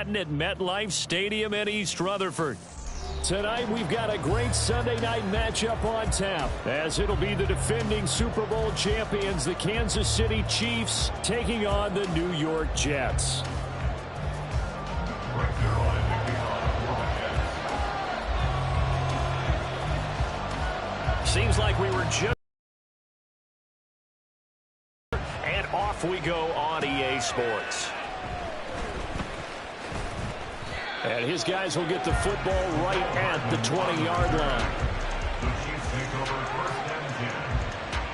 1 at MetLife Stadium in East Rutherford. Tonight, we've got a great Sunday night matchup on tap, as it'll be the defending Super Bowl champions, the Kansas City Chiefs, taking on the New York Jets. Seems like we were just... And off we go on EA Sports. And his guys will get the football right at the 20-yard line. The Chiefs take over first and 10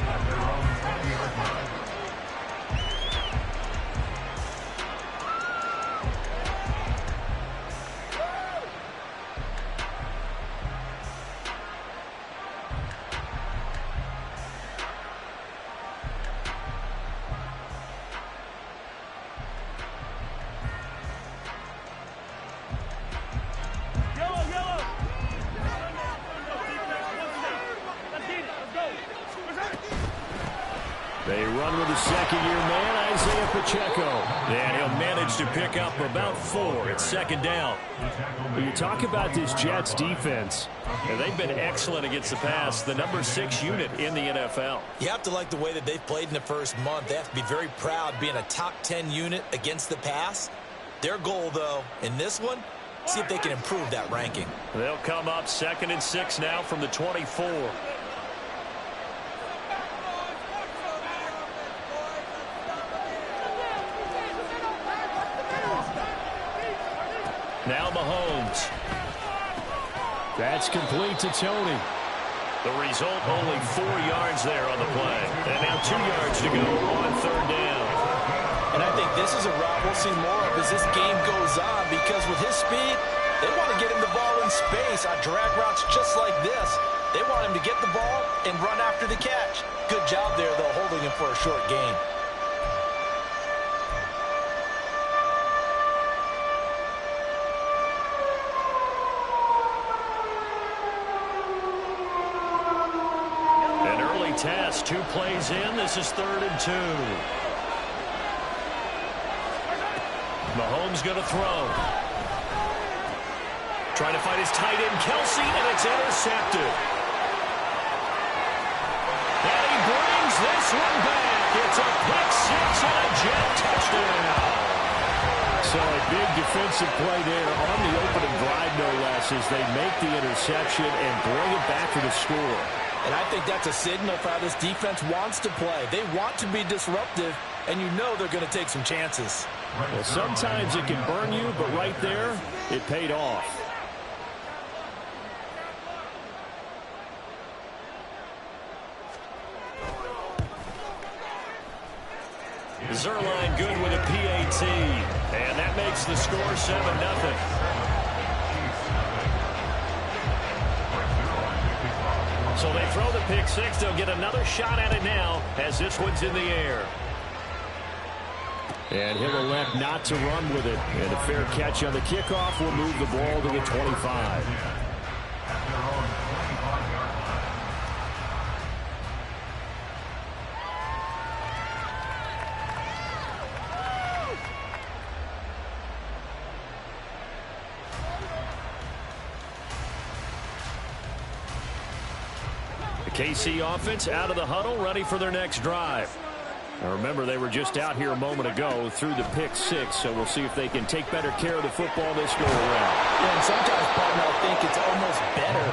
at their own 20-yard line. They run with the second-year man, Isaiah Pacheco. And he'll manage to pick up about 4 at second down. When you talk about this Jets defense, and they've been excellent against the pass, the number 6 unit in the NFL. You have to like the way that they've played in the first month. They have to be very proud being a top 10 unit against the pass. Their goal, though, in this one, see if they can improve that ranking. They'll come up 2nd and 6 now from the 24. Now Mahomes. That's complete to Tony. The result, only 4 yards there on the play. And now 2 yards to go on 3rd down. And I think this is a route we'll see more of as this game goes on, because with his speed, they want to get him the ball in space on drag routes just like this. They want him to get the ball and run after the catch. Good job there, though, holding him for a short gain. Test, 2 plays in. This is 3rd and 2. Mahomes going to throw. Trying to find his tight end, Kelsey, and it's intercepted. And he brings this one back. It's a pick 6 and a Jet touchdown. So a big defensive play there on the opening drive, no less, as they make the interception and bring it back for the score. And I think that's a signal for how this defense wants to play. They want to be disruptive, and you know they're going to take some chances. Well, sometimes it can burn you, but right there, it paid off. Zerline good with a PAT, and that makes the score 7-0. So they throw the pick 6. They'll get another shot at it now as this one's in the air. And he'll elect not to run with it. And a fair catch on the kickoff will move the ball to the 25. KC offense out of the huddle, ready for their next drive. Now remember, they were just out here a moment ago through the pick 6, so we'll see if they can take better care of the football this go around. Yeah, and sometimes, partner, I think it's almost better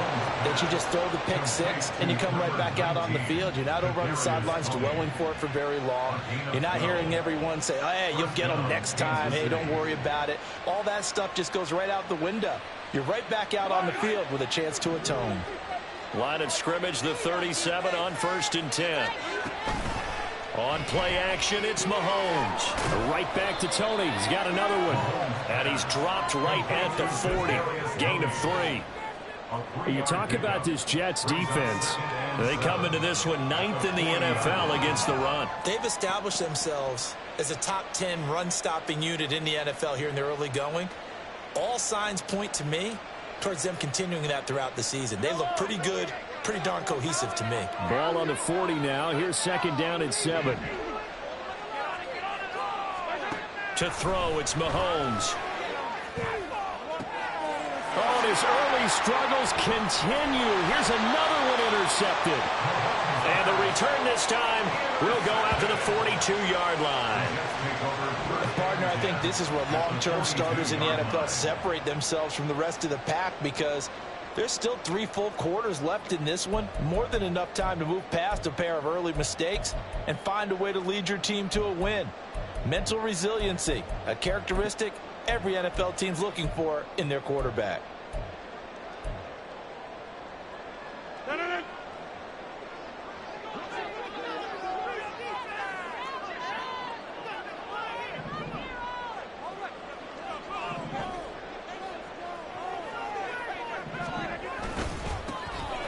that you just throw the pick 6 and you come right back out on the field. You're not over on the sidelines dwelling for it for very long. You're not hearing everyone say, oh, hey, you'll get them next time. Hey, don't worry about it. All that stuff just goes right out the window. You're right back out on the field with a chance to atone. Line of scrimmage, the 37 on 1st and 10. On play action, it's Mahomes. Right back to Tony. He's got another one. And he's dropped right at the 40. Gain of 3. You talk about this Jets defense. They come into this one 9th in the NFL against the run. They've established themselves as a top 10 run-stopping unit in the NFL here in their early going. All signs point to me towards them continuing that throughout the season. They look pretty good, pretty darn cohesive to me. Ball on the 40 now. Here's 2nd down and 7. To throw, it's Mahomes. his early struggles continue. Here's another one intercepted. And the return this time will go after the 42-yard line. And partner, I think this is where long-term starters in the NFL separate themselves from the rest of the pack, because there's still 3 full quarters left in this one. More than enough time to move past a pair of early mistakes and find a way to lead your team to a win. Mental resiliency, a characteristic every NFL team's looking for in their quarterback.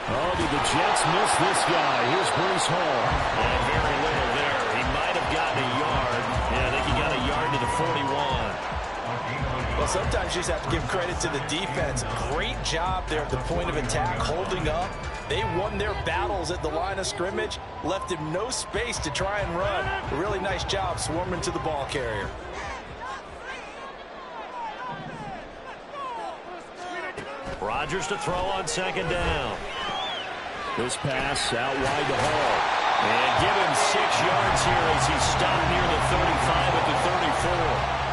Oh, did the Jets miss this guy? Here's Breece Hall. And very little there. He might have gotten a yard. Yeah, I think he got a yard to the 41. Well, sometimes you just have to give credit to the defense. Great job there at the point of attack, holding up. They won their battles at the line of scrimmage, left him no space to try and run. A really nice job swarming to the ball carrier. Rodgers to throw on second down. This pass out wide to Hall. And give him 6 yards here as he stopped near the 35 at the 34.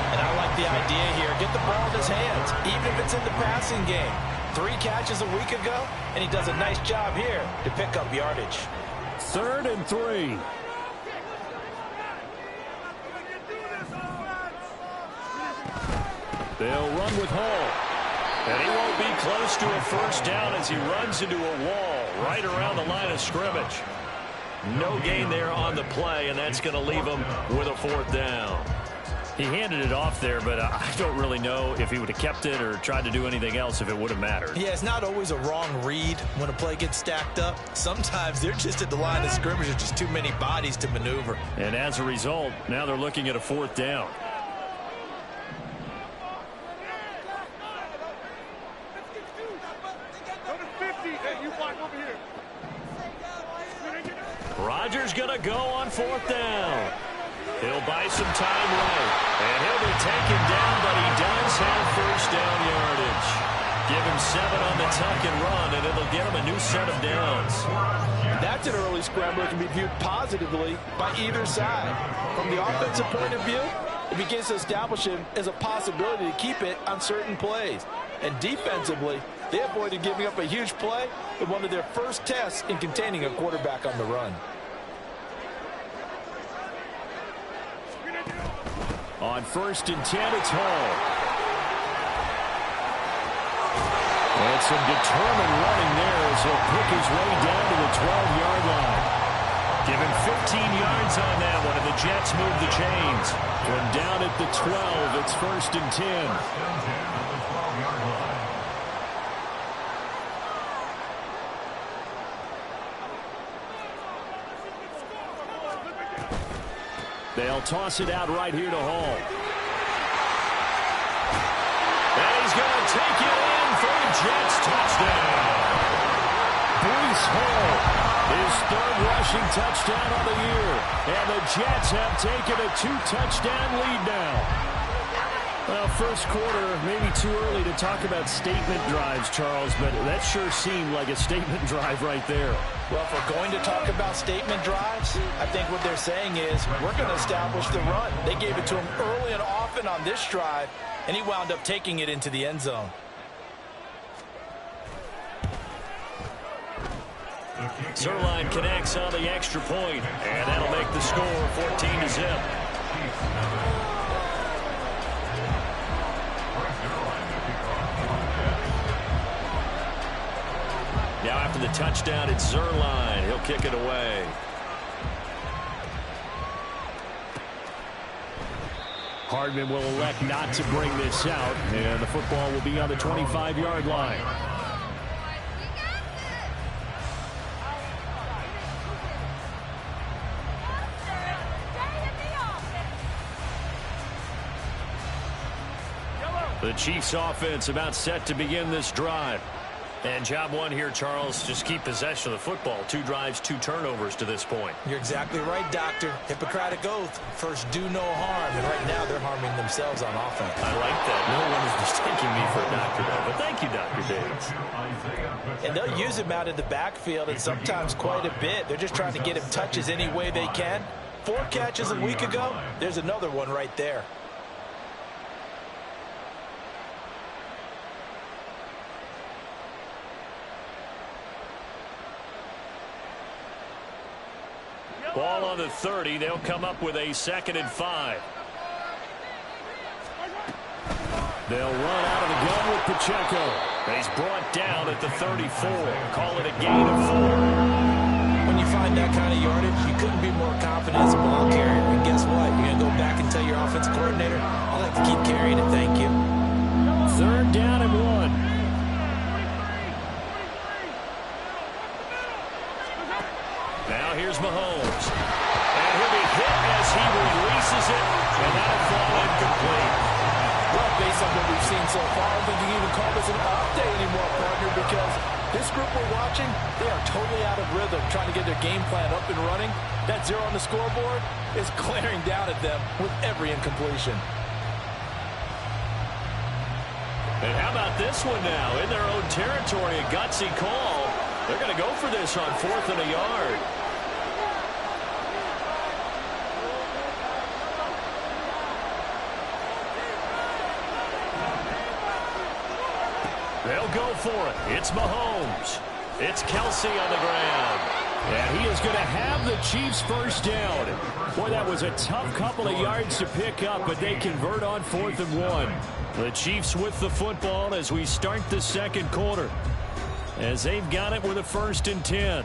And I like the idea here. Get the ball in his hands, even if it's in the passing game. 3 catches a week ago, and he does a nice job here to pick up yardage. 3rd and 3. They'll run with Hall. And he won't be close to a first down as he runs into a wall right around the line of scrimmage. No gain there on the play, and that's going to leave him with a 4th down. He handed it off there, but I don't really know if he would have kept it or tried to do anything else if it would have mattered. Yeah, it's not always a wrong read when a play gets stacked up. Sometimes they're just at the line of scrimmage. There's just too many bodies to maneuver. And as a result, now they're looking at a 4th down. Rodgers going to go on 4th down. He'll buy some time right. And he'll be taken down, but he does have first down yardage. Give him 7 on the tuck and run, and it'll get him a new set of downs. That's an early scrambler that can be viewed positively by either side. From the offensive point of view, it begins to establish him as a possibility to keep it on certain plays. And defensively, they avoided giving up a huge play in one of their first tests in containing a quarterback on the run. On 1st and 10, it's Hall. And some determined running there as he'll pick his way down to the 12-yard line. Give him 15 yards on that one, and the Jets move the chains. From down at the 12, it's 1st and 10. They'll toss it out right here to Hall. And he's going to take it in for the Jets touchdown. Breece Hall, his 3rd rushing touchdown of the year. And the Jets have taken a 2-touchdown lead now. Well, first quarter, maybe too early to talk about statement drives, Charles, but that sure seemed like a statement drive right there. Well, if we're going to talk about statement drives, I think what they're saying is we're going to establish the run. They gave it to him early and often on this drive, and he wound up taking it into the end zone. Zerline connects on the extra point, and that'll make the score 14-0. Now after the touchdown, it's Zerline. He'll kick it away. Hardman will elect not to bring this out, and the football will be on the 25-yard line. The Chiefs offense about set to begin this drive. And job one here, Charles, just keep possession of the football. 2 drives, 2 turnovers to this point. You're exactly right, Doctor. Hippocratic oath. First, do no harm. And right now, they're harming themselves on offense. I like that. No one is mistaking me for a doctor, though. But thank you, Doc. days. And they'll use him out in the backfield, and sometimes quite a bit. They're just trying to get him touches any way they can. 4 catches a week ago, there's another one right there. Ball on the 30. They'll come up with a 2nd and 5. They'll run out of the gun with Pacheco. He's brought down at the 34. Call it a gain of 4. When you find that kind of yardage, you couldn't be more confident as a ball carrier. And guess what? You're going to go back and tell your offensive coordinator, I'd like to keep carrying it, thank you. 3rd down and 1. Now here's Mahomes. And he'll be hit as he releases it, and that'll fall incomplete. Well, based on what we've seen so far, I don't think you can even call this an off day anymore, partner, because this group we're watching, they are totally out of rhythm, trying to get their game plan up and running. That 0 on the scoreboard is glaring down at them with every incompletion. And how about this one now? In their own territory, a gutsy call. They're going to go for this on 4th and a yard. They'll go for it. It's Mahomes. It's Kelsey on the ground. And he is going to have the Chiefs first down. Boy, that was a tough couple of yards to pick up, but they convert on 4th and 1. The Chiefs with the football as we start the 2nd quarter, as they've got it with a 1st and 10.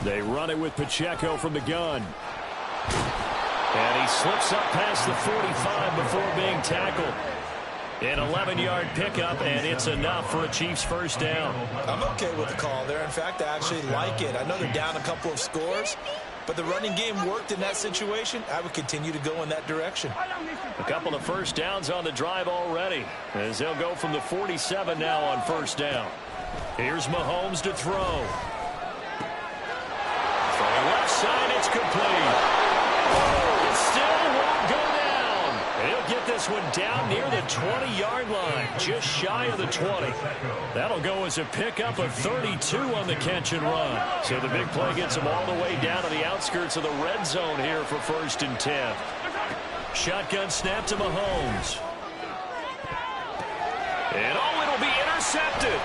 They run it with Pacheco from the gun. And he slips up past the 45 before being tackled. An 11-yard pickup, and it's enough for a Chiefs first down. I'm okay with the call there. In fact, I actually like it. I know they're down a couple of scores, but the running game worked in that situation. I would continue to go in that direction. A couple of first downs on the drive already, as they'll go from the 47 now on 1st down. Here's Mahomes to throw. From the left side, it's complete. It still won't go down. He'll get this one down near the 20-yard line, just shy of the 20. That'll go as a pickup of 32 on the catch and run. So the big play gets him all the way down to the outskirts of the red zone here for 1st and 10. Shotgun snap to Mahomes. And it'll be intercepted.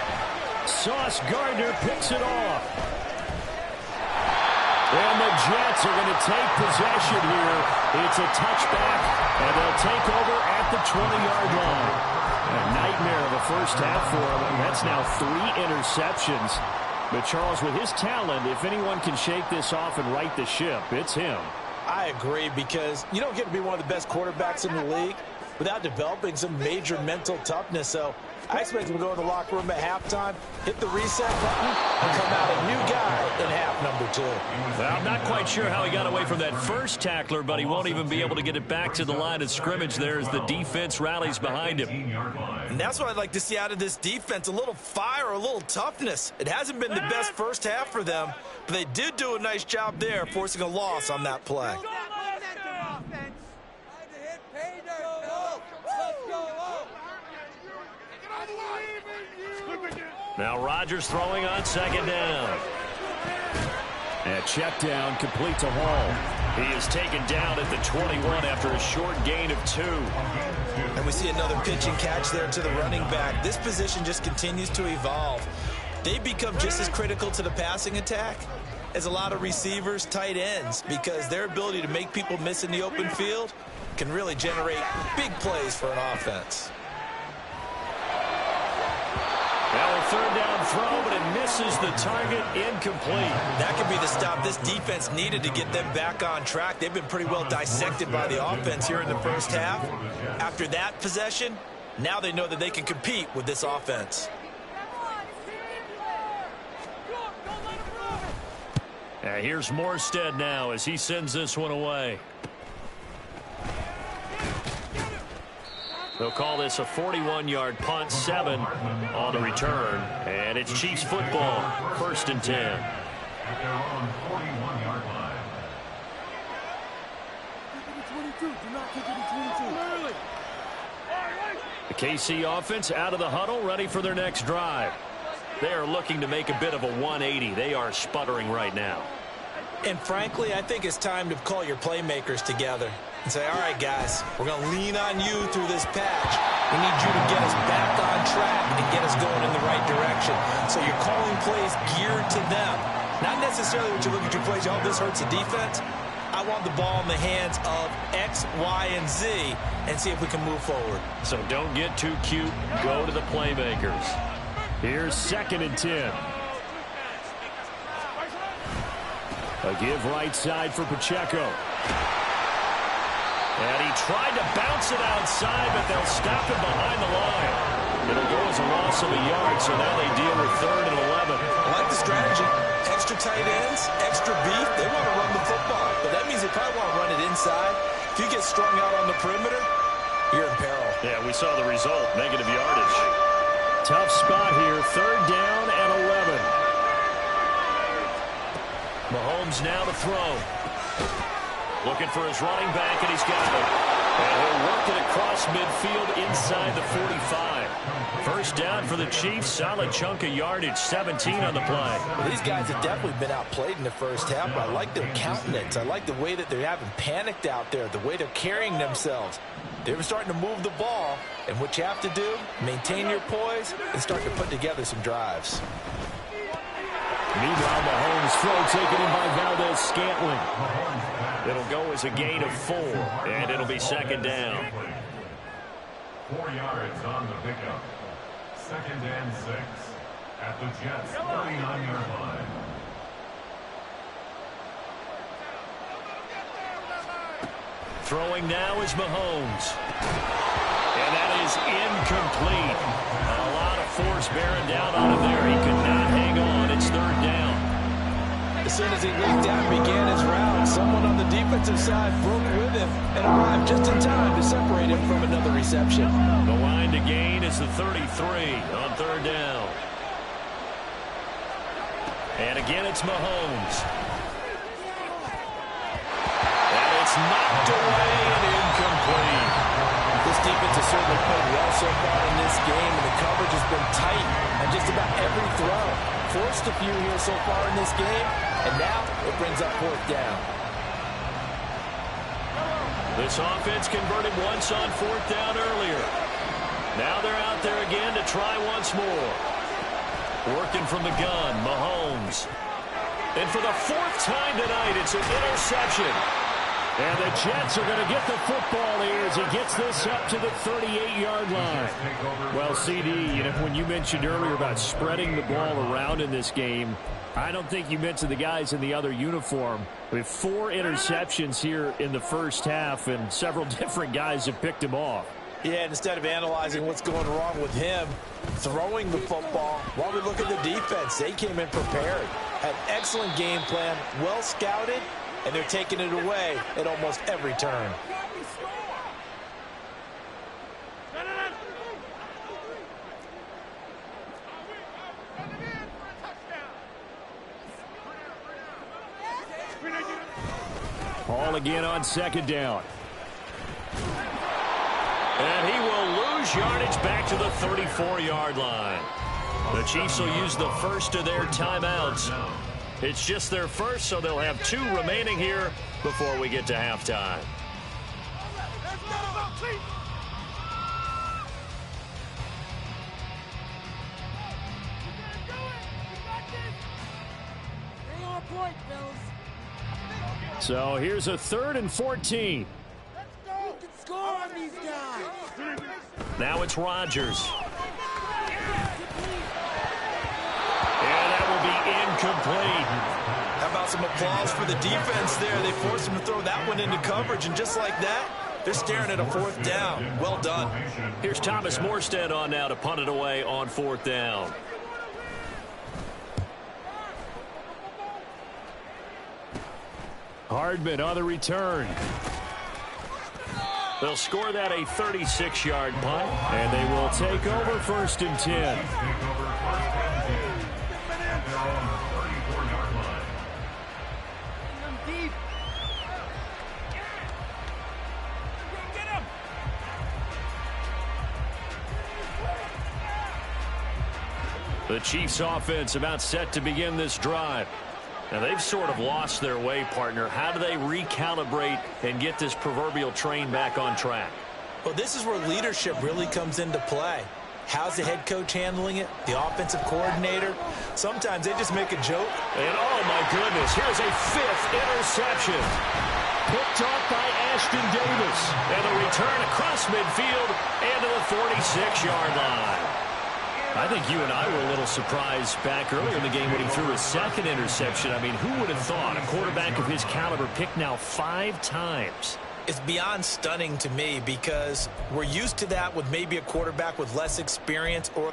Sauce Gardner picks it off. And the Jets are going to take possession here. It's a touchback, and they'll take over at the 20-yard line. A nightmare of a first half for them. That's now 3 interceptions. But, Charles, with his talent, if anyone can shake this off and right the ship, it's him. I agree, because you don't get to be one of the best quarterbacks in the league without developing some major mental toughness. So I expect him to go in the locker room at halftime, hit the reset button, and come out a new guy in half number 2. Well, I'm not quite sure how he got away from that first tackler, but he won't even be able to get it back to the line of scrimmage there as the defense rallies behind him. And that's what I'd like to see out of this defense, a little fire, a little toughness. It hasn't been the best first half for them, but they did do a nice job there, forcing a loss on that play. Now Rodgers throwing on 2nd down. And check down complete to Hall. He is taken down at the 21 after a short gain of 2. And we see another pitch and catch there to the running back. This position just continues to evolve. They become just as critical to the passing attack as a lot of receivers, tight ends, because their ability to make people miss in the open field can really generate big plays for an offense. Now a 3rd down throw, but it misses the target, incomplete. That could be the stop this defense needed to get them back on track. They've been pretty well dissected by the offense here in the first half. After that possession, now they know that they can compete with this offense. Here's Morstead now as he sends this one away. They'll call this a 41-yard punt, 7 on the return. And it's Chiefs football, 1st and 10. At their own 41-yard line. The KC offense out of the huddle, ready for their next drive. They are looking to make a bit of a 180. They are sputtering right now. And frankly, I think it's time to call your playmakers together and say, all right, guys, we're going to lean on you through this patch. We need you to get us back on track and get us going in the right direction. So you're calling plays geared to them. Not necessarily when you look at your plays, oh, this hurts the defense. I want the ball in the hands of X, Y, and Z and see if we can move forward. So don't get too cute. Go to the playmakers. Here's 2nd and 10. A give right side for Pacheco. And he tried to bounce it outside, but they'll stop him behind the line. It'll go as a loss of a yard, so now they deal with 3rd and 11. I like the strategy. Extra tight ends, extra beef. They want to run the football, but that means they probably want to run it inside. If you get strung out on the perimeter, you're in peril. Yeah, we saw the result, negative yardage. Tough spot here, 3rd down and 11. Mahomes now to throw. Looking for his running back, and he's got it. And he'll work it across midfield inside the 45. 1st down for the Chiefs. Solid chunk of yardage, 17 on the play. Well, these guys have definitely been outplayed in the first half, but I like their countenance. I like the way that they haven't panicked out there, the way they're carrying themselves. They're starting to move the ball, and what you have to do, maintain your poise and start to put together some drives. Meanwhile, Mahomes' throw taken in by Valdez-Scantling. It'll go as a gain of 4, and it'll be 2nd down. 4 yards on the pickup. 2nd and 6 at the Jets' 39-yard line. Throwing now is Mahomes. And that is incomplete. A lot of force bearing down on him there. He could not hang on. It's 3rd down. As soon as he leaped out and began his route, someone on the defensive side broke with him and arrived just in time to separate him from another reception. The line to gain is the 33 on 3rd down. And again, it's Mahomes. And it's knocked away and incomplete. This defense has certainly played well so far in this game, and the coverage has been tight on just about every throw. Forced a few here so far in this game, and now it brings up 4th down. This offense converted once on 4th down earlier. Now they're out there again to try once more. Working from the gun, Mahomes. And for the 4th time tonight, it's an interception. And the Jets are going to get the football here as he gets this up to the 38-yard line. Well, CD, you know, when you mentioned earlier about spreading the ball around in this game, I don't think you mentioned the guys in the other uniform. We have 4 interceptions here in the first half, and several different guys have picked him off. Yeah, and instead of analyzing what's going wrong with him, throwing the football, while we look at the defense, they came in prepared. Had excellent game plan, well scouted, and they're taking it away at almost every turn. Ball again on 2nd down. And he will lose yardage back to the 34-yard line. The Chiefs will use the first of their timeouts. It's just their first, so they'll have 2 remaining here before we get to halftime. So here's a 3rd and 14. Score on these guys. Now it's Rodgers. And that will be incomplete. How about some applause for the defense there? They forced him to throw that one into coverage, and just like that, they're staring at a 4th down. Well done. Here's Thomas Morstead on now to punt it away on 4th down. Hardman on the return. They'll score that a 36-yard punt, and they will take over 1st and 10. Take over 1st and 10. And they're on the 34-yard line. Deep. Get him. The Chiefs offense about set to begin this drive. Now, they've sort of lost their way, partner. How do they recalibrate and get this proverbial train back on track? Well, this is where leadership really comes into play. How's the head coach handling it? The offensive coordinator? Sometimes they just make a joke. And, oh, my goodness, here's a 5th interception. Picked off by Ashton Davis. And the return across midfield and to the 46-yard line. I think you and I were a little surprised back earlier in the game when he threw his 2nd interception. I mean, who would have thought a quarterback of his caliber picked now 5 times? It's beyond stunning to me because we're used to that with maybe a quarterback with less experience or